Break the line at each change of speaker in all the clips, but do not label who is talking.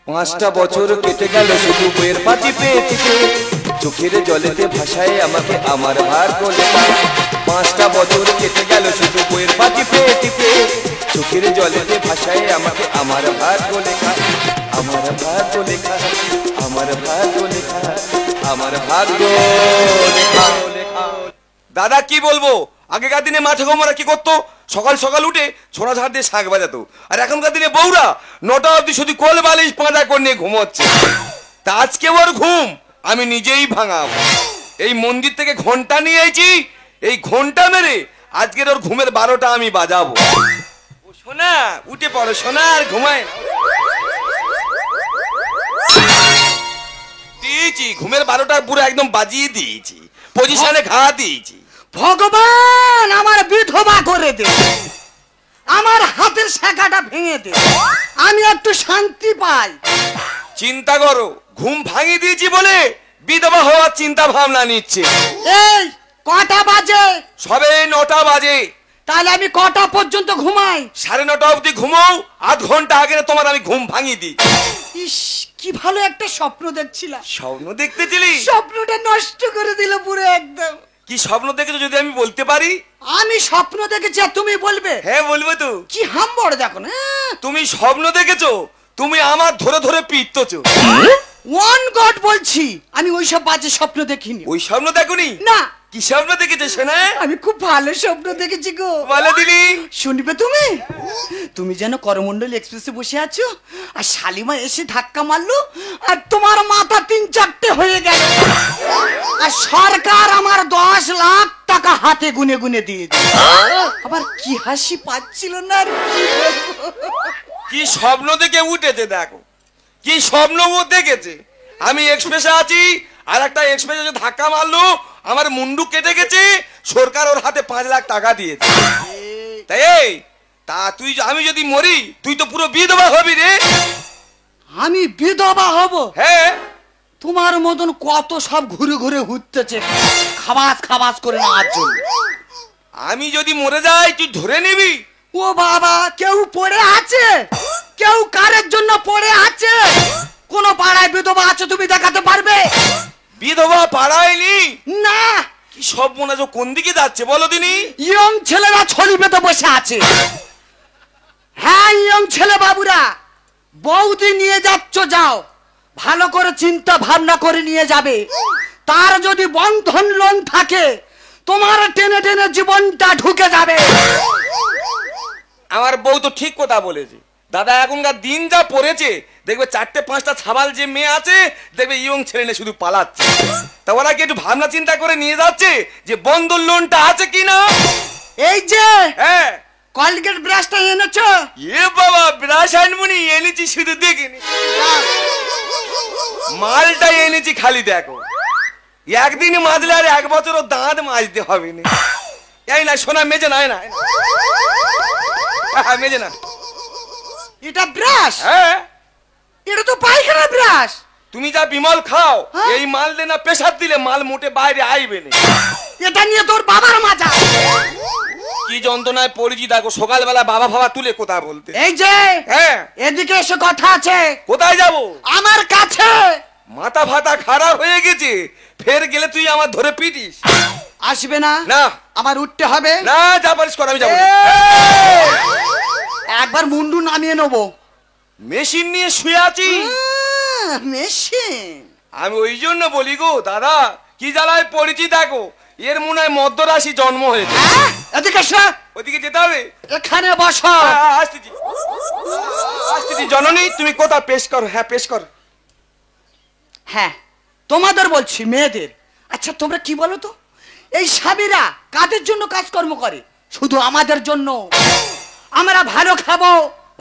5টা বছর কেটে গেল শুধু বইয়ের পাতি পেয়ে টিপে, চোখের জলেতে ভাসায় আমাকে আমার ভাগ্য লেখা। 5টা বছর কেটে গেল শুধু বইয়ের পাতি পেয়ে টিপে, চোখের জলেতে ভাসায় আমাকে আমার ভাগ্য লেখা। আমার ভাগ্য লেখা, আমার ভাগ্য লেখা, আমার ভাগ্য লেখা। দাদা কি বলবো, আগেকার দিনে মা ঠাকুমারা কি করতো, সকাল সকাল উঠে ছোড়া ঝাড় দিয়ে শাঁখ বাজাতো। আর এখনকার দিনে বউরা 9টা অবধি শুধু কোল বালিশ পাঁজা করে নিয়ে ঘুমোচ্ছে। তা আজকে ওর ঘুম আমি নিজেই ভাঙাবো। এই মন্দির থেকে ঘন্টা নিয়ে এসেছি, এই ঘন্টা মেরে আজকের ওর ঘুমের 12টা আমি বাজাবো। ও সোনা উঠে পড়ো সোনা, আর ঘুমায় দিয়েছি, ঘুমের 12টা পুরো একদম বাজিয়ে দিয়েছি, পজিশনে ঘা দিয়েছি।
ভগবান আমার বিধবা করে দে, আমার হাতের শাখাটা ভেঙে দে, আমি একটু শান্তি পাই।
চিন্তা করো, ঘুম ভাঙিয়ে দিয়েছি বলে বিধবা হওয়ার চিন্তা ভাবনা নিচ্ছে।
এই কটা বাজে?
সবে 9টা বাজে।
তাহলে আমি কটা পর্যন্ত ঘুমাই?
9:30 অবধি ঘুমাও, আধ ঘন্টা আগে তোমার আমি ঘুম ভাঙিয়ে দিই।
ইস কি ভালো একটা স্বপ্ন দেখছিলাম।
স্বপ্ন দেখতেছিলি?
স্বপ্নটা নষ্ট করে দিল পুরো একদম।
কি স্বপ্ন দেখেছো যদি আমি বলতে পারি?
আমি স্বপ্ন দেখেছি আর তুমি বলবে?
হ্যাঁ বলবো তো।
কি হাম্বড় দেখো না।
তুমি স্বপ্ন দেখেছো, তুমি আমার ধরে ধরে পিটতেছো।
ওয়ান গড বলছি, আমি ওইসব বাজে স্বপ্ন দেখিনি।
ওই স্বপ্ন দেখোনি?
না।
কি স্বপ্ন দেখেছো শোনা?
আমি খুব ভালো স্বপ্ন দেখেছি গো।
বলে দিলি
শুনবে তুমি? তুমি যেন করমণ্ডল এক্সপ্রেসে বসে আছো আর শালিমা এসে ধাক্কা মারলো আর তোমার মাথা 3-4টে হয়ে গেল, আর সরকার আমার 10 লাখ টাকা হাতে গুনে গুনে দিয়ে দিল। আবার কি হাসি পাচ্ছিল না। আর
কি স্বপ্ন দেখে উঠেছে দেখো, কি স্বপ্ন ও দেখেছে। আমি এক্সপ্রেসে আছি, আর একটা এক্সপ্রেসে ধাক্কা মারলো, আমার মুন্ডু কেটে গেছে, সরকার ওর হাতে 5 লাখ টাকা দিয়েছে। তাই এই তা তুই আমি যদি মরি তুই তো পুরো বিধবা হবি রে।
আমি বিধবা হব?
হ্যাঁ।
তোমার মতন কত সব ঘুরে ঘুরে ঘুরতেছে খাবাস খাবাস করে নেওয়ার জন্য।
আমি যদি মরে যাই তুই ধরে নিবি?
ও বাবা, কেউ পড়ে আছে? কেউ কারের জন্য পড়ে আছে? কোন পাড়ায় বিধবা আছে তুমি দেখাতে পারবে?
বিধবা পাড়ায় নি
না।
কি সব মনে হয় কোন দিকে যাচ্ছে বলো দিনি?
ইয়ং ছেলেরা ছড়ি পেতে বসে আছে। হ্যাঁ ইয়ং ছেলে বাবুরা, বৌদি নিয়ে যাচ্ছ যাও, ভালো করে চিন্তা ভাবনা করে নিয়ে যাবে। তার যদি বন্ধন লোন থাকে তোমার টেনে টেনে জীবনটা ঢুকে যাবে।
আমার বউ তো ঠিক কথা বলেছে দাদা, এখনকার দিন যা পড়েছে দেখবে 4-5টা ছাবাল যে মেয়ে আছে দেখবে ইয়ং ছেলে শুধু পালাচ্ছে। তা ওরা কি একটু ভাবনা চিন্তা করে নিয়ে যাচ্ছে যে বন্ধন লোনটা আছে কিনা।
এই যে
হ্যাঁ
কলগেট ব্রাশটা এনেছো?
এ বাবা ব্রাশ আনবনি, এনেছি শুধু দেখিনি, মালটা এনেছি খালি দেখো। একদিন মাজলে আর 1 বছরও দাঁত মাজতে হবে না। এই না সোনা মেজে না, না মেজে না।
এটা ব্রাশ?
হ্যাঁ
এটা তো পায়খানা ব্রাশ।
তুমি যা বিমল খাও,
হ্যাঁ?
এই মাল দে না পেশাব দিলে মাল মোটে বাইরে আইবে না।
এটা নিয়ে তোর বাবার মাজা।
কি যন্ত্রণায় পড়েছি দেখো, সকালবেলা বাবা ভাবা তুলে কথা বলতে।
এই যে
হ্যাঁ
এদিকে এসে কথা আছে।
কোথায় যাব?
আমার কাছে।
মাথা ফাটা খারাপ হয়ে গেছে, ফের গেলে তুই আমার ধরে পিটিস।
আসবে না?
না।
আমার উঠতে হবে
না, যা পারিস কর, আমি যাবো না।
একবার মুন্ডু নামিয়ে নেবো।
মেশিন নিয়ে শুয়ে আছি।
মেশিন?
আমি ওই জন্য বলি গো দাদা, কি জ্বালায় পড়েছি দেখো, এর মনে হয় মধ্যরাশি জন্ম হয়েছে।
এদিকে এসো।
ওদিকে যেতে হবে?
এখানে বসো।
আসতেছি আসতেছি। জননী তুমি কোথা পেশ করো? হ্যাঁ পেশ কর।
হ্যাঁ তোমাদের বলছি, মেয়েদের। আচ্ছা তোমরা কি বলো তো, এই স্বামীরা কাদের জন্য কাজকর্ম করে? শুধু আমাদের জন্য। আমরা ভালো খাবো,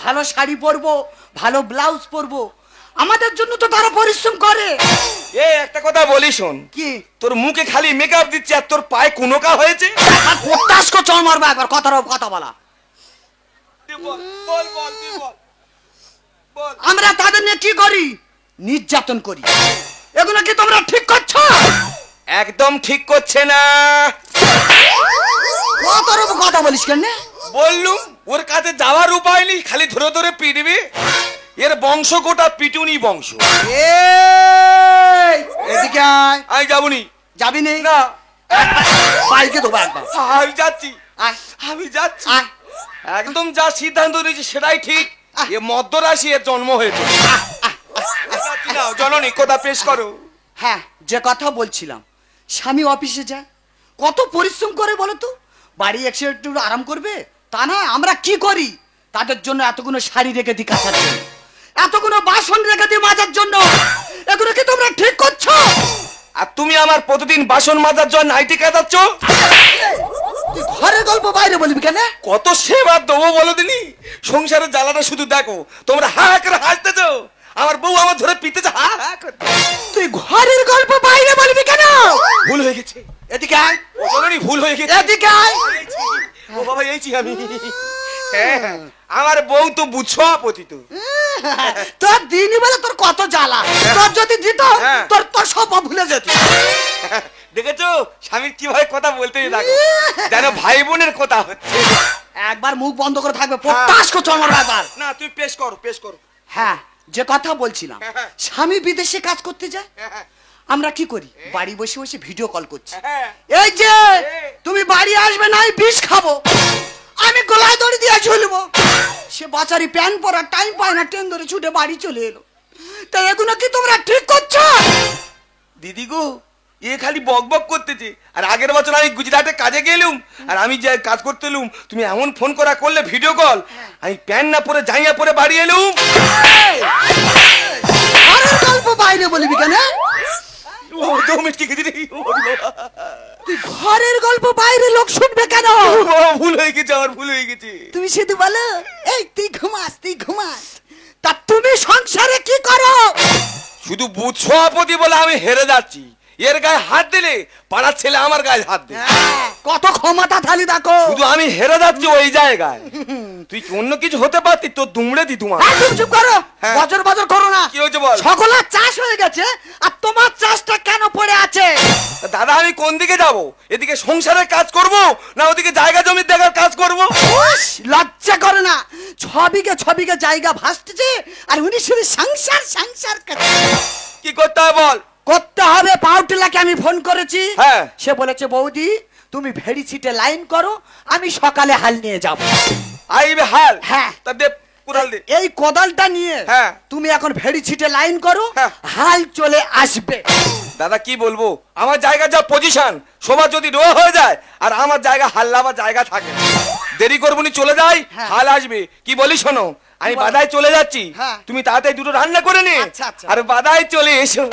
ভালো শাড়ি পরবো, ভালো ব্লাউজ পরবো, আমাদের জন্য তো তারা পরিশ্রম করে।
এই একটা কথা বলি শোন,
কি?
তোর মুখে খালি মেকআপ দিচ্ছে আর তোর পায়ে কোনকা হয়েছে।
পটাশ কো চড় মারবা একবার, কথা বলা।
বল বল বল তুই বল বল।
আমরা তাদের নিয়ে কি করি? নির্যাতন করি। এগুলো কি তোমরা ঠিক করছো?
একদম ঠিক করছে না।
কথা বলিস কেন?
বললুম ওর কাছে যাওয়ার উপায় নেই, খালি ধরে ধরে পিটবি। এর বংশ গোটা পিটুনি বংশ।
এই, এদিকে আয়।
আমি যাবনি।
যাবি নে?
না,
বাইকে দেবো একবার।
আমি যাচ্ছি,
আয়,
আমি যাচ্ছি।
আয়।
একদম যা সিদ্ধান্ত নিয়েছি সেটাই ঠিক। এ মধ্যরাশি এর জন্ম হয়েছে। যাচ্ছি না, জননী কথা পেশ করো।
হ্যাঁ, যে কথা বলছিলাম, স্বামী অফিসে যায়, কত পরিশ্রম করে বলো তো। বাড়ি এসে একটু আরাম করবে তা না, আমরা কি করি তাদের জন্য এতগুলো শাড়ি রেখে দিই কাচার জন্য, এতগুলো বাসন রেখে দিই মাজার জন্য। এগুলো কি তোমরা ঠিক করছো?
আর তুমি আমার প্রতিদিন বাসন মাজার জন্য নাইটি কাটাচ্ছ।
তুই ঘরের গল্প বাইরে বলবি কেন?
কত সেবা দেবো বলো দিনি। সংসারের জ্বালাটা শুধু দেখো, তোমরা হা হা করে হাসতেছো, আমার বউ আমার ধরে পিতেছে হা হা করে।
তুই ঘরের গল্প বাইরে বলবি কেন?
ভুল হয়ে গেছে।
এদিকে আয়,
ও জননী, ভুল হয়ে গেছে।
এদিকে আয়।
ও বাবা, এইছি আমি। হ্যাঁ, আমার বউ তো বুঝছো পতিত।
তোর দিনই বলে তোর কত জ্বালা। তোর যদি দিত
হ্যাঁ।
তোর তোর সব ভুলে যেত।
দেখেছো স্বামীর কিভাবে কথা বলতে লাগে, যেন ভাই বোনের কথা হচ্ছে।
একবার মুখ বন্ধ করে থাকবে, পটাশ করছো আমার ব্যাপার।
না, তুই পেশ করো, পেশ করো।
হ্যাঁ, যে কথা বলছিলাম,
হ্যাঁ।
স্বামী বিদেশে কাজ করতে যায়,
হ্যাঁ,
আমরা কি করি, বাড়ি বসে বসে ভিডিও কল করছি।
হ্যাঁ।
এই যে তুমি বাড়ি আসবে না, বিষ খাবো, আমি গলায় দড়ি দিয়ে ঝুলবো। সে বাচারি প্যান্ট পরা টাইম পায় না, ট্রেন ধরে ছুটে বাড়ি চলে এলো। তাই এগুলো কি তোমরা ঠিক করছো?
দিদি গো, এ খালি বক বক করতেছে। আর আগের বছর আমি গুজরাটে কাজে গেলুম, আর আমি যে কাজ করতে এলুম, তুমি এমন ফোন করা করলে ভিডিও কল, আমি প্যান্ট না পরে জাইয়া পরে বাড়ি এলুম।
ঘরের গল্প বাইরে বলবি কেন?
ও তো মিষ্টি খেতে নেই।
তুই ঘরের গল্প বাইরে লোক শুনবে কেন?
ভুল হয়ে গেছে, আমার ভুল হয়ে গেছে।
তুমি শুধু বলো, এই তুই ঘুমাস, তুই ঘুমাস। তা তুমি সংসারে কি করো?
শুধু বুঝছো আপত্তি বলে আমি হেরে যাচ্ছি। এর গায়ে হাত দিলে পাড়ার ছেলে আমার গায়ে হাত দেয়।
কত ক্ষমতা থালি দেখো।
শুধু আমি হেরে যাচ্ছি ওই জায়গায়। তুই কি অন্য কিছু হতে পারতি, তোর দুমড়ে দি তোমার।
চুপ করো,
হ্যাঁ।
বজর বজর করো না।
কি হয়েছে বল?
সকলের চাষ হয়ে গেছে, আর তোমার চাষটা কেন পড়ে আছে?
দাদা, আমি কোন দিকে যাব? এদিকে সংসারের কাজ করব, না ওদিকে জায়গা জমি দেখার কাজ করব?
উস, লজ্জা করে না। 6 বিঘে জায়গা ভাসতেছে, আর উনি শুধু সংসার সংসার করছে।
কি করতে হবে বল?
করতে হবে। পাউটিলাকে আমি ফোন করেছি,
হ্যাঁ।
সে বলেছে বৌদি তুমি ভেড়ি ছিটে লাইন করো, আমি সকালে হাল নিয়ে যাব।
আইবে হাল?
হ্যাঁ।
তা দে কুড়াল দে।
এই কোদালটা নিয়ে
হ্যাঁ।
তুমি এখন ভেড়ি ছিটে লাইন করো,
হ্যাঁ।
হাল চলে আসবে।
দাদা কি বলবো, আমার জায়গা যা পজিশন, সবার যদি রোয়া হয়ে যায়, আর আমার জায়গা হাল্লাবার জায়গা থাকে না। দেরি করবনি, চলে যাই,
হ্যাঁ।
হাল আসবে। কি বলি শোনো, আমি
বলো?
বাদায় চলে যাচ্ছি,
হ্যাঁ।
তুমি তাড়াতাড়ি দুটো রান্না করে নে।
আচ্ছা, আচ্ছা।
আর বাদায় চলে এসো।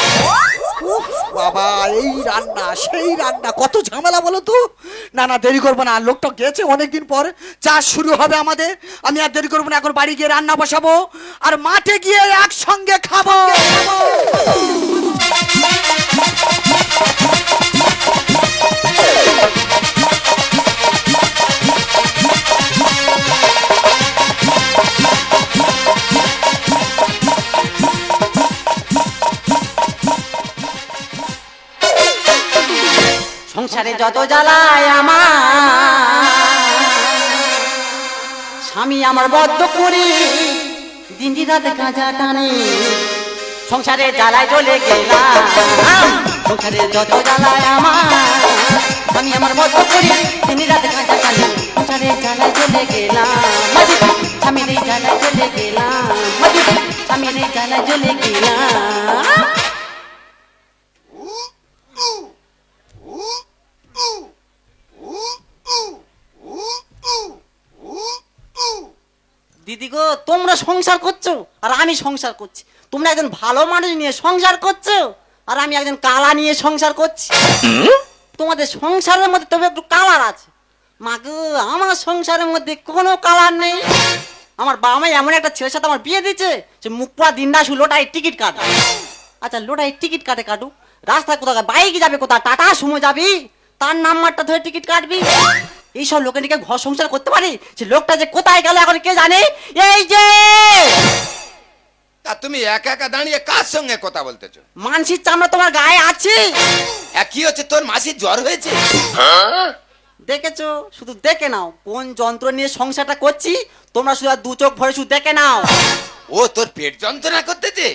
উফ, বাবা, এই রান্না সেই রান্না, কত ঝামেলা বলো তো। না না, দেরি করবো না, লোকটা গেছে অনেকদিন পর, চাষ শুরু হবে আমাদের। আমি আর দেরি করবো না, এখন বাড়ি গিয়ে রান্না বসাবো, আর মাঠে গিয়ে একসঙ্গে খাবো।
সংসারে যত জ্বালায় আমার স্বামী আমার বদ্ধ করে দিন রাতে কাজা টানে। সংসারে জ্বালায় চলে গেলাম, সংসারে যত জ্বালায় আমার স্বামী আমার বদ্ধ করে দিন রাতে কাজা টানে। সংসারে জ্বালায় চলে গেলাম, স্বামীর এই জ্বালায় চলে গেলাম, স্বামীর এই জ্বালায় চলে গেলাম। দিদি গো, তোমরা সংসার করছো আর আমি সংসার করছি। তোমরা একজন ভালো মানুষ নিয়ে সংসার করছো, আর আমি একজন কালা নিয়ে সংসার করছি। তোমাদের সংসারের মধ্যে তবে একটু কালার আছে। মা গো, আমার সংসারের মধ্যে কোনো কালার নেই। আমার বাবা মা এমন একটা ছেলের সাথে আমার বিয়ে দিচ্ছে, যে মুখ পোড়া দিনদাসু লোটায় টিকিট কাটে। আচ্ছা, লোটায় টিকিট কাটে কাটুক, রাস্তায় কোথাও বাইক যাবে, কোথাও টাটা সুমো যাবি, তার নাম্বারটা ধরে টিকিট কাটবি। এইসব লোকের দিকে ঘর সংসার করতে পারি? সে লোকটা যে কোথায় গেল এখন কে জানে। এই যে
তা তুমি একা একা দাঁড়িয়ে কার সঙ্গে কথা বলতেছো?
মানসির চামড়া তোমার গায়ে আছে।
কি হচ্ছে, তোর মাসির জ্বর হয়েছে?
দেখেছো, শুধু দেখে নাও কোন যন্ত্র নিয়ে সংসারটা করছি। তোমরা শুধু আর দু চোখ ভরে শুধু দেখে নাও।
ও তোর পেট যন্ত্রণা করতেছে?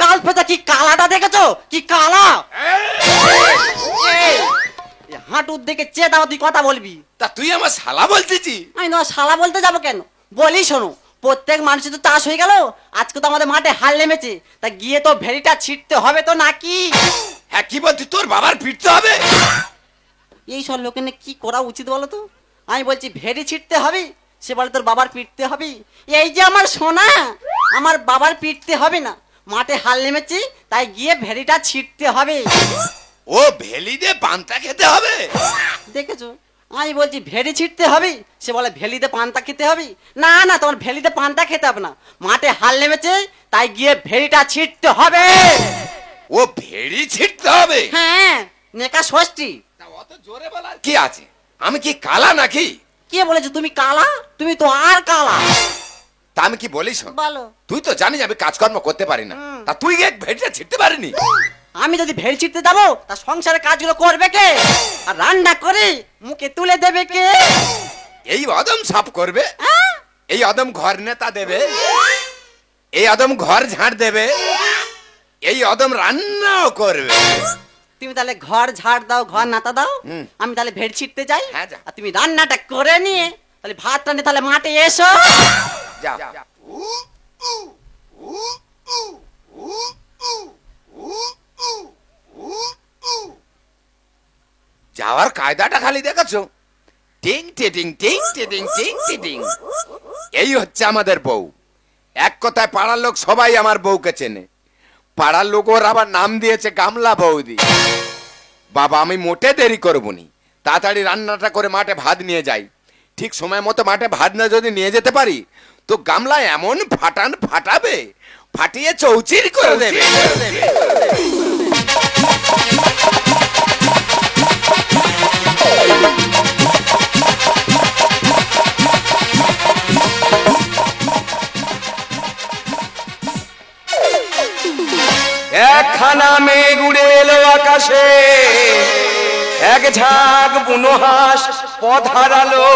কাল পেঁচা কি কালাটা দেখেছো? কি কালা! এই, এই হাঁটুর দিকে চেয়ে দাও, তুই কথা বলবি।
তা তুই আমার শালা বলতেছি?
আমি তোমার শালা বলতে যাবো কেন? বলি শোনো, প্রত্যেক মানুষের তো চাষ হয়ে গেল, আজকে তো আমাদের মাঠে হাল নেমেছে, তা গিয়ে তো ভেড়িটা ছিটতে হবে তো নাকি?
হ্যাঁ, কি বলছিস? তোর বাবার ফিরতে হবে?
এই সব লোকের নিয়ে কি করা উচিত বলো তো? আমি বলছি ভেড়ি ছিটতে হবে, সে বলে তোর বাবার পিটতে হবে। এই যে আমার সোনা, আমার বাবার পিটতে হবে না, মাঠে হাল নেমেছি তাই গিয়ে ভেড়িটা ছিটতে হবে।
ও ভেলি দিয়ে পান্তা খেতে হবে?
দেখেছো, আমি বলছি ভেড়ি ছিটতে হবে, সে বলে ভেলিতে পান্তা খেতে হবে। না না, তোমার ভেলিতে পান্তা খেতে হবে না, মাঠে হাল নেমেছে তাই গিয়ে ভেড়িটা ছিটতে হবে।
ও ভেড়ি ছিটতে হবে?
হ্যাঁ, নেকা ষষ্ঠী।
তা অত জোরে বলার কি আছে? আমি কি কালা নাকি?
কে বলেছে তুমি কালা? তুমি তো আর কালা।
তা আমি কি বলিস?
বলো।
তুই তো জানিস আমি কাজকর্ম করতে পারি না, তা তুই এক ভেড়িটা ছিটতে পারিনি?
আমি যদি ভেড়ি ছিটতে যাবো তা সংসারের কাজগুলো করবে কে? আর রান্না করে মুখে তুলে দেবে কে?
এই অদম সাফ করবে, এই অদম ঘর নেতা দেবে, এই অদম ঘর ঝাড় দেবে, এই অদম রান্নাও করবে।
তুমি তাহলে ঘর ঝাড় দাও, ঘর নাতা দাও, আমি তাহলে ভেড়ি ছিটতে যাই,
হ্যাঁ, যা।
আর তুমি রান্নাটা করে নিয়ে তাহলে ভাত রান্নে তাহলে মাঠে এসো।
যা। যাওয়ার কায়দাটা খালি দেখেছো? টিং টিং টিং টিং টিং টিং। এই হচ্ছে আমাদের বউ। এক কথায় পাড়ার লোক সবাই আমার বউকে চেনে। পাড়ার লোক ওর আবার নাম দিয়েছে গামলা বৌদি। বাবা, আমি মোটে দেরি করবনি, তাড়াতাড়ি রান্নাটা করে মাঠে ভাত নিয়ে যাই। ঠিক সময় মতো মাঠে ভাত না যদি নিয়ে যেতে পারি তো গামলা এমন ফাটান ফাটাবে, ফাটিয়ে চৌচির করে দেবে।
একখানা মেঘ উড়ে এলো আকাশে, এক ঝাঁক বুনো হাঁস পথ হারালো।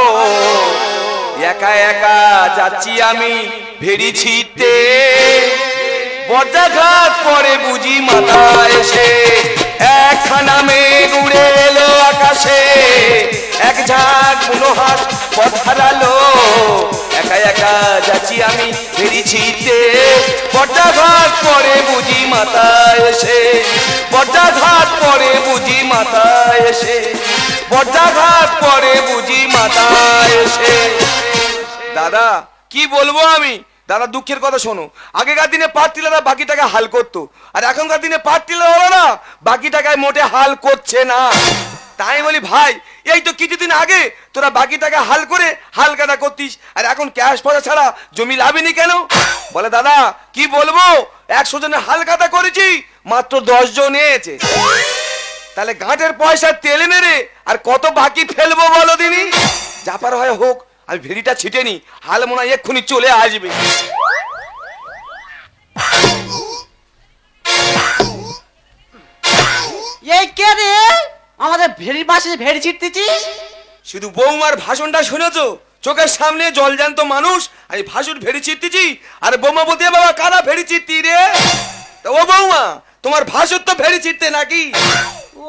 একা একা যাচ্ছি আমি ভেড়ি ছিটতে, বজ্রাঘাত পরে বুঝি মাথা এসে। একখানা মেঘ উড়ে এলো আকাশে, এক ঝাঁক বুনো হাঁস পথ হারালো। একা একা যাচ্ছি আমি ভেড়ি ছিটতে, বজ্রাঘাত পরে বুঝি মাথা এসে। বজ্রাঘাত পরে বুঝি মাথা এসে, বজ্রাঘাত পরে বুঝি মাথা এসে। দাদা কি বলবো আমি? দাদা দুঃখের কথা শোনো, আগেকার দিনে পাট্টিলারা বাকি টাকা হাল করতো, আর এখনকার দিনে পাট্টিলারা না বাকি টাকায় মোটে হাল করছে না। তাই বলি ভাই, এই তো কিছুদিন আগে তোরা বাকি টাকা হাল করে হাল কাটা করতিস, আর এখন ক্যাশ পয়সা ছাড়া জমি লাভিনি কেন? বলে দাদা কি বলবো, 100 জনের হাল কাটা করেছি, মাত্র 10 জন এসেছে। তাহলে গাঁটের পয়সা তেলে মেরে আর কত বাকি ফেলবো বলো দিনি? যাপার হয় হোক, আমি ভেড়িটা ছিটে নি, হাল মনে হয় এক্ষুনি চলে আসবে।
এই কে রে? আমাদের ভেড়ির পাশে ভেড়ি ছিটতেছিস?
শুধু বৌমার ভাষণটা শুনেছো? চোখের সামনে জলজান্ত মানুষ, আমি ভাসুর ভেড়ি চিত্তিছি, আর বৌমা বলতে বাবা কারা ভেড়ি চিত্তি রে? তা ও বৌমা, তোমার ভাসুর তো ভেড়ি চিত্তে নাকি?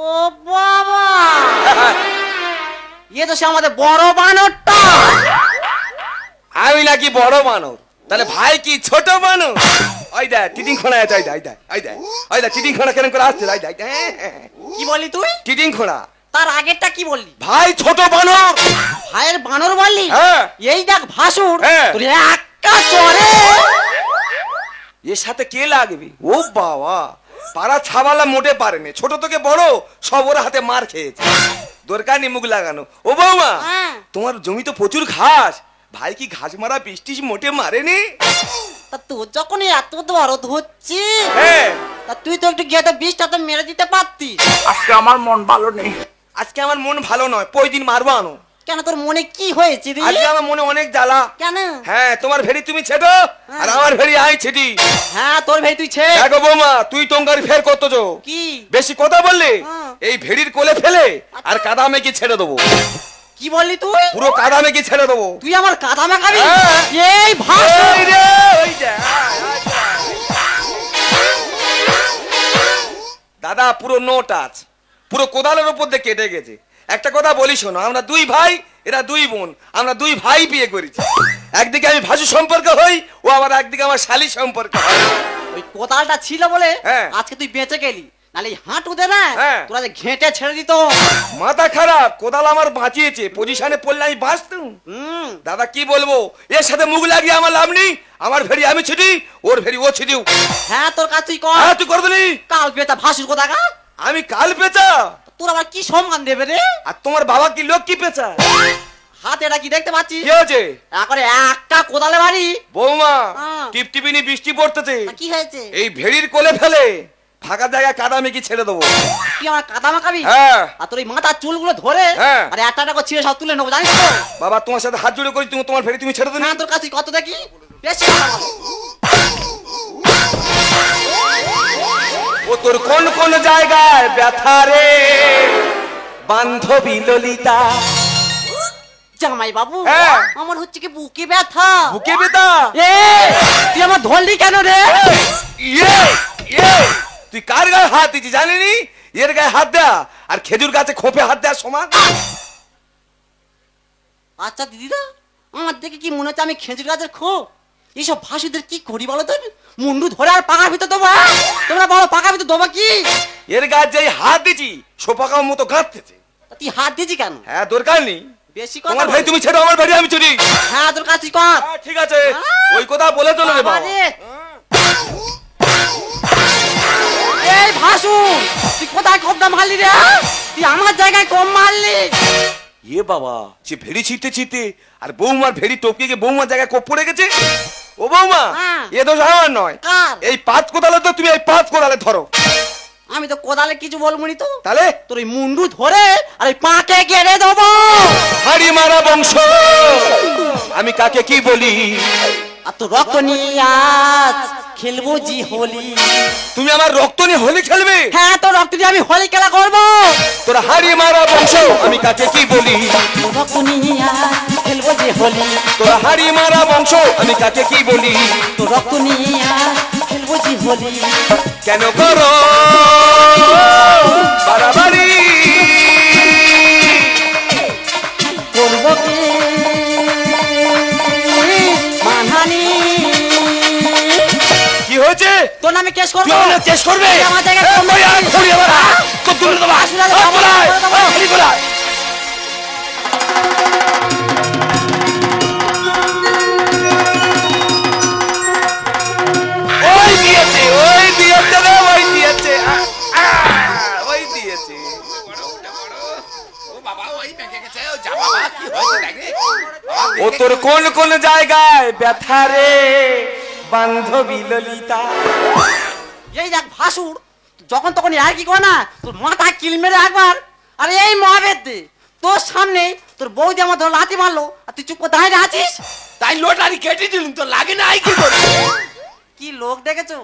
ও বাবা, এ তো সে আমাদের বড় বানরটা।
আমি নাকি বড় বানর? তাহলে ভাই কি ছোট বানর? ওই দেখ টিটিং খোঁড়া আছে, ওই দেখ, ওই দেখ, ওই দেখ টিটিং খোঁড়া কেন করে আসছে, ওই দেখ।
কি বললি তুই?
টিটিং খোঁড়া।
তার আগেরটা কি বললি?
ভাই ছোট বানর।
ভাইয়ের বানর বললি?
হ্যাঁ।
এই দেখ ভাসুর,
হ্যাঁ।
তোর একা চরে।
এর সাথে কে লাগবে? ও বাবা, পাড়া ছাবালা মোটে পারেনি, ছোট থেকে বড় সব ওর হাতে মার খেয়েছে, দরকার নেই মুখ লাগানো। ও বৌমা,
হ্যাঁ।
তোমার জমি তো প্রচুর ঘাস, ভাই কি ঘাস মারা বৃষ্টি মোটে মারেনি?
তা তোর যখন এত দরদ হচ্ছে,
হ্যাঁ।
তা তুই তো একটু গিয়ে তো বিষটা তো মেরে দিতে পারতিস।
আজকে আমার মন ভালো নেই। আজকে আমার মন ভালো নয়, প্রতিদিন মারবো আনো।
কেন, তোর মনে কি হয়েছে রে?
আজকে আমার মনে অনেক জ্বালা।
কেন?
হ্যাঁ, তোমার ভেড়ি তুমি ছেটো, আর আমার ভেড়ি আমি ছিটি।
হ্যাঁ, তোর ভেড়ি তুই ছে।
দেখো বৌমা, তুই টঙ্কারি ফের করতেছো।
কি
বেশি কথা বললে
হ্যাঁ।
এই ভেড়ির কোলে ফেলে আর কাদা মেখে ছেড়ে দেবো।
কি বললি তুই?
পুরো কাদা মেখে ছেড়ে দেবো।
তুই আমার কাঁধা মাখাবি?
হ্যাঁ।
এই ভাসুর,
ওই রে, ওই যা, দাদা পুরো নো টাচ, পুরো কোদালের উপর দিয়ে কেটে গেছে। একটা কথা বলি শোনো, আমরা দুই ভাই, এরা দুই বোন, আমরা দুই ভাই বিয়ে করেছি। একদিকে আমি ভাসু সম্পর্ক হই, ও আবার একদিকে আমার শালি সম্পর্ক হয়।
ওই কোদালটা ছিল বলে
হ্যাঁ।
আজকে তুই বেঁচে গেলি, নালে এই হাঁটুতে না
হ্যাঁ।
তোরা যে ঘেঁটে ছেড়ে দিত।
মাথা খারাপ, কোদাল আমার বাঁচিয়েছে, পজিশনে পড়লে আমি বাঁচতাম। দাদা কি বলবো, এর সাথে মুখ লাগিয়ে আমার লাভ নেই। আমার ভেড়ি আমি ছিটি, ওর ভেড়ি ও ছিটিও।
হ্যাঁ তোর কাজ তুই কর।
হ্যাঁ তুই করে দিলি।
কাল বেটা ভাসুর কথা কা,
আমি কাল পেঁচা,
তোর আবার কি সম্মান দেবে রে?
আর তোমার বাবা কি লোক কি পেঁচা?
হাতে এটা কি দেখতে পাচ্ছি?
কি হয়েছে?
এখন একটা কোদালে বাড়ি।
বৌমা
হ্যাঁ।
টিপটিপিনি বৃষ্টি পড়তেছে,
তা কি হয়েছে?
এই ভেড়ির কোলে ফেলে ফাঁকা জায়গায় কাদা মেখে ছেড়ে দেবো।
তুই আমার কাদা মাখাবি?
হ্যাঁ
আর তোর এই মাথার চুলগুলো ধরে
হ্যাঁ।
আর একটা একটা করে ছিঁড়ে সব তুলে নেবো, জানিস তো?
বাবা তোমার সাথে হাত জোড়ে করি, তুমি তোমার ভেড়ি তুমি ছেড়ে দিন।
হ্যাঁ তোর কাছে কত দেখি বেশি কথা বলো।
ও তোর কোন কোন জায়গায় ব্যথা রে বান্ধবী ললিতা?
জামাই বাবু
হ্যাঁ।
আমার হচ্ছে কি বুকে ব্যথা।
বুকে ব্যথা?
এ তুই আমার ধরলি কেন রে?
ইয়ে ইয়ে তুই কার গায়ে হাত দিচ্ছিস জানিনি? এর গায়ে হাত দেয়া আর খেজুর গাছে খোপে হাত দেওয়ার সমান।
আচ্ছা দিদিরা, আমার দেখে কি মনে হচ্ছে আমি খেজুর গাছের খো? এইসব ভাসুদের কি করি বলো তো? মুন্ডু ধরে আর পাকার ভিতর দেবো? তোমরা বলো পাকার ভিতর দেবো কি?
এর গায়ে যেই হাত দিচ্ছি সোপাকার মতো গাঁথতেছে।
তা তুই হাত দিয়েছি কেন?
হ্যাঁ দরকার নেই,
বেশি কথা
তোমার
বল।
ভাই তুমি ছেড়ো, আমার ভাই আমি চুরি।
হ্যাঁ তোর কাছে কর।
হ্যাঁ, ঠিক আছে ওই কথা বলে চলো রে বাবা।
বাবারে। এই ভাসু তুই কোথায় কবদা মারলি রে? তুই আমার জায়গায় কম মারলি।
এ বাবা, যে ভেড়ি ছিটতে ছিটতে আর বৌমার ভেড়ি টপকে গিয়ে বৌমার জায়গায় কোপ পড়ে গেছে। ও বৌমা,
হ্যাঁ।
এ দোষ আমার নয়।
কার?
এই পাঁচ কোদালে তো তুমি এই পাঁচ কোদালে ধরো।
আমি তো কোদালে কিছু বলবো নি তো।
তাহলে
তোর এই মুন্ডু ধরে আর এই পাকে গেড়ে দেবো।
হাড়ি মারা বংশ, আমি কাকে কি বলি?
আর তো রক্ত নিয়ে আজ খেলবো জি হোলি।
তুমি আমার রক্ত নিয়ে হোলি খেলবে?
হ্যাঁ তো রক্ত দিয়ে আমি হোলি খেলা করবো।
তোরা হাড়ি মারা বংশ, আমি কাকে কি বলি?
রক্ত নিয়ে আজ খেলবো জি হোলি।
তোরা হাড়ি মারা বংশ, আমি কাকে কি বলি?
তো রক্ত নিয়ে আজ খেলবো জি হোলি।
কেন করো বাড়াবাড়ি?
করবো কি মানহানি?
কি হয়েছে?
তোর নামে কেস
তুই
করবো।
আমার কেস করবে?
তুই আমার জায়গায়
এ,
কম
কই আর
মারছিস।
করি আবার? তো দূরে দেবা।
আসলে
আ,
বাবা,
কোলায়,
বাবা,
আ, খালি কোলায়। ওই দিয়েছে, ওই দিয়েছে রে, ওই দিয়েছে। ওই দিয়েছে। ও তোর কোন কোন জায়গায় ব্যথা রে বান্ধবী ললিতা?
এই দেখ ভাসুর যখন তখন আর কি কর না তোর মাথা কিল মেরে একবার। আরে এই মহাবেদ দে তোর সামনে তোর বৌদি আমার ধর লাথি মারলো আর তুই চুপ করে দাঁড়িয়ে আছিস।
তাই লোটারি কেটে দিলুম তো লাগে না, আই কি করি?
কি লোক দেখেছো?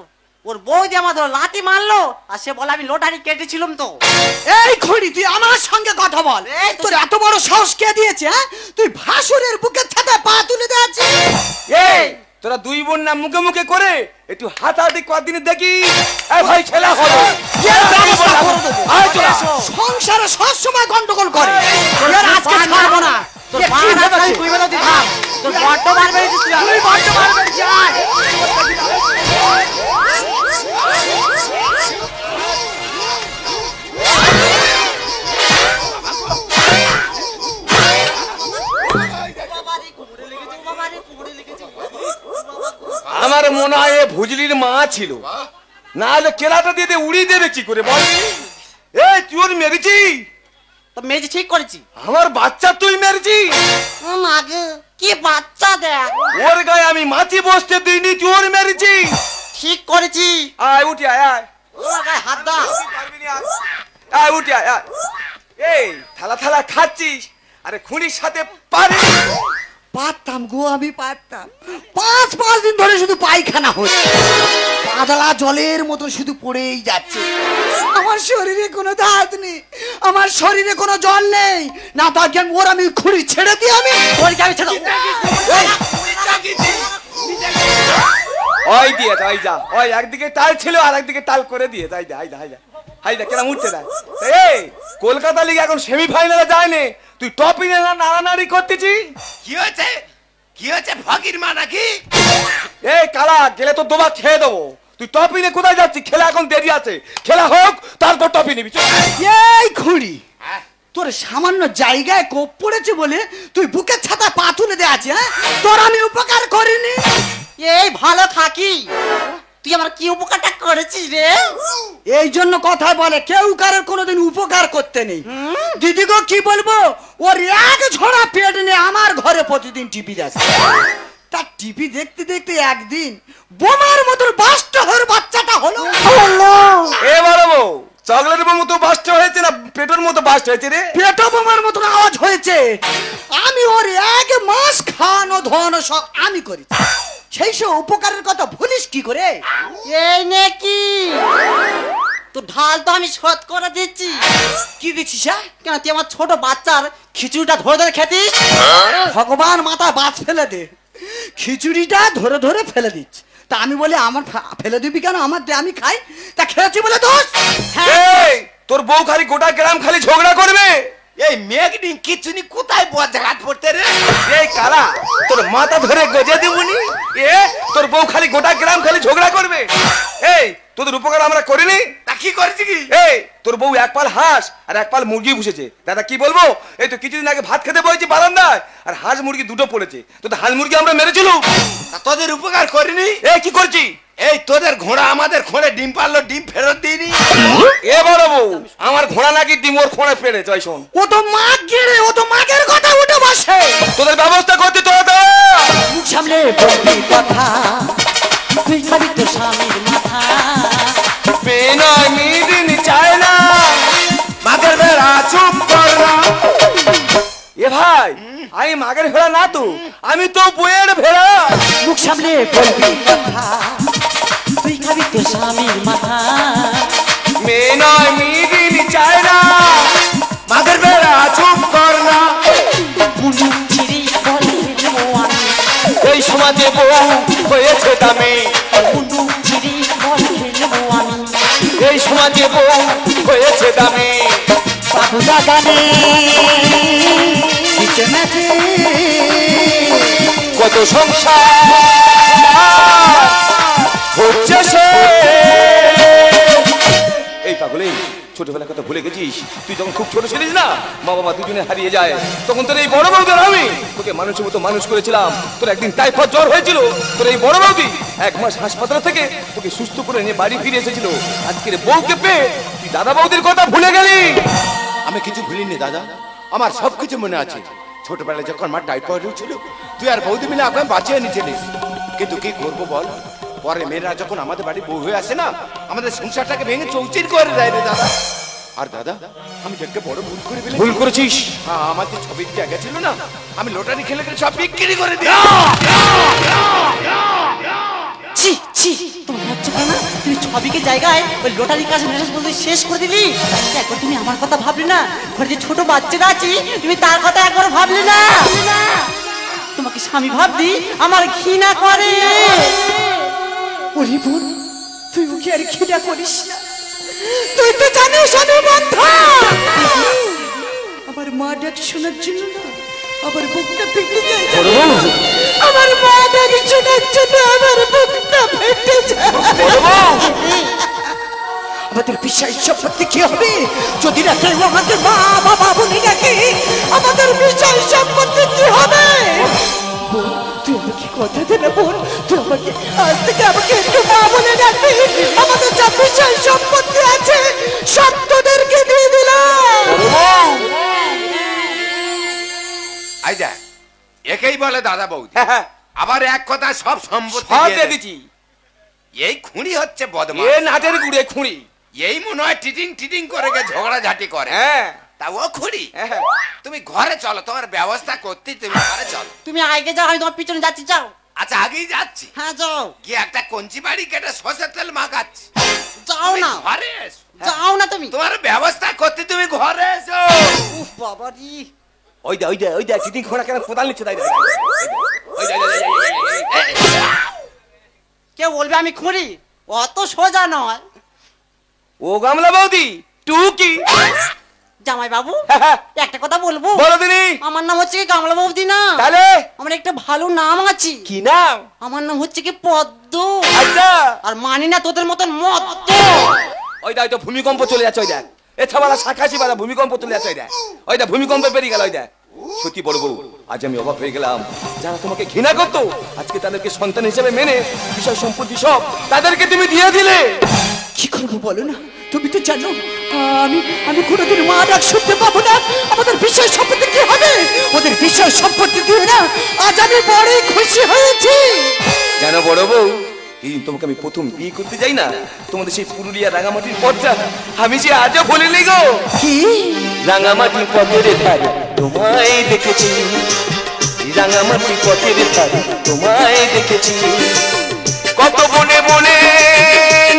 ওর বৌদি আমার ধর লাথি মারলো আর সে বলে আমি লোটারি কেটেছিলাম তো।
এই খড়ি তুই আমার সঙ্গে কথা বল।
এই তো-
তোর এত বড় সাহস কে দিয়েছে? হ্যাঁ? তুই ভাসুরের বুকের ছাতে পা তুলে দিয়েছিস।
এই তোরা দুই বোন না মুখে মুখে করে একটু হাতাহাতি কদিন দেখি। এই ভাই খেলা হবে। আয় তোরা।
সংসারে সব সময় গন্ডগোল করে।
তোর আজকে ছাড়বো না। তোর
এ,
মা
কি
রাস্তায়
ভেবেছিস?
তুই বেরোতে থাক। তোর বড্ড বার বেরিয়েছিস তুই।
তুই বড্ড বার বেরিয়েছিস, আয়।
আমার মনে হয় এ ভুজলির মা ছিল, না হলে কেলাটা দিয়ে দিয়ে উড়িয়ে দেবে কি করে বল? এই তুই ওর মেরেছি?
তো মেজি ঠিক করেছি।
আমার বাচ্চা তুই মেরেছি?
মাগে কি বাচ্চা দেখ।
ওর গায়ে আমি মাছি বসতে দিইনি, তুই ওর মেরেছি?
ঠিক করেছি।
আয় উঠি আয় আয়।
ওর গায়ে হাত দাও।
পারবি না আয়। আয় উঠি আয় আয়। এই থালা থালা খাচ্ছিস, আরে খুঁড়ির সাথে পারে?
পারতাম গো, আমি পারতাম। পাঁচ দিন ধরে শুধু পায়খানা হচ্ছে, পাতলা জলের মতো শুধু পড়েই যাচ্ছে। আমার শরীরে কোনো দাঁত নেই, আমার শরীরে কোনো জল নেই। না তো আগে ওর আমি খুঁড়ি ছেড়ে দিই আমি।
ওর গায়ে ছেড়ে দাও।
ওই দিয়ে যাই যা, ওই একদিকে টাল ছিল আর একদিকে টাল করে দিয়ে যাই যা, আই যা, আই যা। হাই দেখ কেনা উঠতে দেয় এই কলকাতা লিগে এখন সেমিফাইনালে যায়নি তুই টপ ইনে না নাড়ানাড়ি করতেছি
কি হয়েছে কি হয়েছে ফকির মা নাকি
এই কালা গেলে তো তোমার খেয়ে দেবো তুই টপ ইনে কোথায় যাচ্ছিস খেলা এখন দেরি আছে খেলা হোক তারপর টপ নিবি চল।
এই খুঁড়ি তোর সামান্য জায়গায় কোপ পড়েছে বলে তুই বুকের ছাতা পা তুলে দে আছে হ্যাঁ তোর আমি উপকার করিনি
এই ভালো থাকি তুই আমার কি উপকারটা করেছিস রে
এই জন্য কথা বলে কেউ কারোর কোনোদিন উপকার করতে নেই দিদি গো কি বলবো ওর এক ঝোড়া পেট নিয়ে আমার ঘরে প্রতিদিন টিভি দেখে তার টিভি দেখতে দেখতে একদিন বোমার মতন বাস্ট হওয়ার বাচ্চাটা হলো
এ বড় বউ চকলেটের মতো বাস্ট হয়েছে না পেটের মতো বাস্ট হয়েছে রে
পেটো বোমার মতন আওয়াজ হয়েছে আমি ওর এক মাস খাওয়ানো ধোয়ানো সব আমি করি সেই সব উপকারের কথা ভুলিস কি করে
এই নাকি তো ঢাল তো আমি শোধ করে দিচ্ছি
কি দিচ্ছিস হ্যাঁ?
কেন তুই আমার ছোট বাচ্চার খিচুড়িটা ধরে ধরে খেতিস
ভগবান মাথা বাজ ফেলে দে খিচুড়িটা ধরে ধরে ফেলে দিচ্ছি তা আমি বলি আমার ফেলে দিবি কেন আমার দে আমি খাই তা খেয়েছি বলে দোষ
এই তোর বউ খালি গোটা গ্রাম খালি ঝগড়া করবে
এই মেঘডিং কিচুনি কোথায় বজ্জাঘাত পড়তে রে
এই কালা তোর মাথা ধরে গজে দেবনি এ তোর বউ খালি গোটা গ্রাম খালি ঝগড়া করবে এই তোদের উপকার আমরা করিনি
তা কি করছি কি
এই তোর বউ এক পাল হাঁস আর এক পাল মুরগি পুষেছে দাদা কি বলবো এই তো কিছুদিন আগে ভাত খেতে বসেছি বারান্দায় আর হাঁস মুরগি দুটো পড়েছে তো হাঁস মুরগি আমরা মেরেছিল
তা তোদের উপকার করিনি
এই কি করছি
এই তোদের ঘোড়া আমাদের খোঁড়ে ডিম পারলো ডিম ফেরত দিইনি
এ বড় বউ আমার ঘোড়া নাকি ডিম ওর খোঁড়ে পেড়েছে ওই শোন
ও তো মাগ গেড়ে ও তো মাগের কথা উঠে বসে
তোদের ব্যবস্থা করতে তো হতো
মুখ সামলে বলবি কথা তুই খাবি তোর স্বামীর মাথা
বেনয় মিদিন চায় না
মাগের বেড়া চুপ কর না
এ ভাই আমি মাগের ভেড়া না তো আমি তো বইয়ের ভেড়া
মুখ সামলে বলবি কথা তুই খাবি তোর স্বামীর মাথা
বেনয় মিদিন চায় না
মাগের বেড়া চুপ কর না
মুন্ডু চিরি বলে দেবো আমি
এই সমাজে বউ হয়েছে দামি
মুন্ডু চিরি বলে দেবো আমি
এই সমাজে বউ হয়েছে দামি
বাবু দাদানে নিচে নাচে
কত সংসার হচ্ছে সে এই পাগলে ছোটবেলার কথা ভুলে গেছিস তুই যখন খুব ছোট ছিলিস না মা বাবা দুজনে হারিয়ে যায় তখন তোর এই বড় বউদের আমি তোকে মানুষের মতো মানুষ করেছিলাম তোর একদিন টাইফয়েড জ্বর হয়েছিল তোর এই বড় বউদি এক মাস হাসপাতাল থেকে তোকে সুস্থ করে নিয়ে বাড়ি ফিরে এসেছিল আজকের বউকে পেয়ে তুই দাদা বৌদির কথা ভুলে গেলি
আমি কিছু ভুলিনি দাদা আমার সবকিছু মনে আছে ছোটবেলায় যখন আমার টাইফয়েড হয়েছিল তুই আর বৌদি মিলে আমাকে বাঁচিয়ে নিয়েছিলিস কিন্তু কি করবো বল পরে মেয়েরা যখন আমাদের বাড়ি বউ হয়ে আসে না আমাদের সংসারটাকে ভেঙে চৌচির করে দেয় রে দাদা আর দাদা আমি একটা বড় ভুল করে ফেলেছি
ভুল করেছিস
আমার যে ছবির জায়গা ছিল না আমি লটারি খেলে খেলে সব বিক্রি করে দিই
ছি ছি তোমার লজ্জা করে না তুমি ছবিকে জায়গায় ওই লটারি কাজ মেসেজ বলতে শেষ করে দিলি একবার তুমি আমার কথা ভাবলি না ঘরে যে ছোট বাচ্চারা আছে তুমি তার কথা একবার ভাবলি না তোমাকে স্বামী ভাবলি আমার ঘৃণা করে
ওরে বোন তুই ওকে আর ঘৃণা করিস না তুই তো জানিস আমি বন্ধা আমার মা ডাক শোনার জন্য না আমার বুকটা ফেটে যায় আমার মা ডাক শোনার জন্য আমার বুকটা ফেটে যায় আমাদের বিশ্বাস সম্পত্তি কি হবে যদি না কেউ আমাদের মা বাবা বলে ডাকে আমাদের বিশ্বাস সম্পত্তি কি হবে বোন, তুই আমাকে কথা দে না বোন তুই আমাকে আজ থেকে আমাকে একটু মা বলে ডাকবি আমাদের যা বিশ্বাস সম্পত্তি আছে সব তোদেরকে দিয়ে দিলাম
আই দেখ একেই বলে দাদা বৌদি আবার এক কথা সব সম্পত্তি
সব
দিয়ে
দিয়ে
দেয়।
দিচ্ছি
এই খুঁড়ি হচ্ছে বদমাস
এ নাটের গুড়ে খুঁড়ি
এই মনে হয় টিটিং টিটিং করে গে ঝগড়া ঝাঁটি করে
হ্যাঁ
তা ও খুঁড়ি
হ্যাঁ।
তুমি ঘরে চলো তোমার ব্যবস্থা করতেই তুমি ঘরে চলো
তুমি আগে যাও আমি তোমার পিছনে যাচ্ছি যাও
আচ্ছা আগেই যাচ্ছি
হ্যাঁ যাও
গিয়ে একটা কঞ্চি বাড়ি কেটে সর্ষের তেল মাখাচ্ছি
যাও
তুমি
না
ঘরে এসো
যাও না তুমি
তোমার ব্যবস্থা করতে তুমি ঘরে এসো
উফ বাবারি
ওই দে চিটিং খোঁড়া কেন কোদাল নিচ্ছে তাই
কেউ বলবে আমি খুঁড়ি অত সোজা নয়
ও গামলা বৌদি টুকি
জামাই বাবু
হ্যাঁ।
একটা কথা বলবো
বলো দিনি
আমার নাম হচ্ছে কি কামলা বৌদি না
তাহলে
আমার একটা ভালো নাম আছে
কি নাম?
আমার নাম হচ্ছে কি পদ্ম
আচ্ছা
আর মানি না তোদের মতন মদ্দ
ওই দেখ, ওই তো ভূমিকম্প চলে যাচ্ছে, ওই দেখ এছাড়া শাখাশি বাধা ভূমিকম্প চলে যাচ্ছে, ওই দেখ ওই দেখ ভূমিকম্পে বেরিয়ে গেল, ওই দেখ। সত্যি বড় বউ, আজ আমি অবাক হয়ে গেলাম, যারা তোমাকে ঘৃণা করতো আজকে তাদেরকে সন্তান হিসেবে মেনে বিষয় সম্পত্তি সব তাদেরকে তুমি দিয়ে দিলে।
কি করবো বলো না, তুমি তো জানো আমি আমি কোনোদিন মা ডাক শুনতে পাবো না। আমাদের বিষয় সম্পত্তি কি হবে? ওদের বিষয় সম্পত্তি দিয়ে না আজ আমি বড়ই খুশি হয়েছি।
জানো বড় বউ, এই তোমাকে আমি প্রথম বিয়ে করতে যাই না, তোমাদের সেই পুরুলিয়া রাঙামাটির পথটা আমি যে আজও ভুলিনি গো।
কি
রাঙামাটি পথের ধারে তোমায় দেখেছি, রাঙামাটি পথের ধারে তোমায় দেখেছি, কত বনে বনে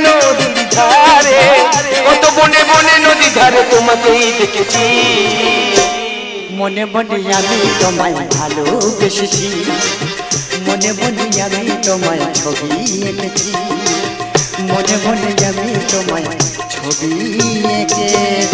নদীর ধারে, কত বনে বনে নদীর ধারে তোমাকেই দেখেছি।
মনে মনে আমি তোমায় ভালোবেসেছি, মনে মনে আমি তোমায় ছবি এঁকেছি, মনে মনে আমি তোমায় ছবি এঁকেছি।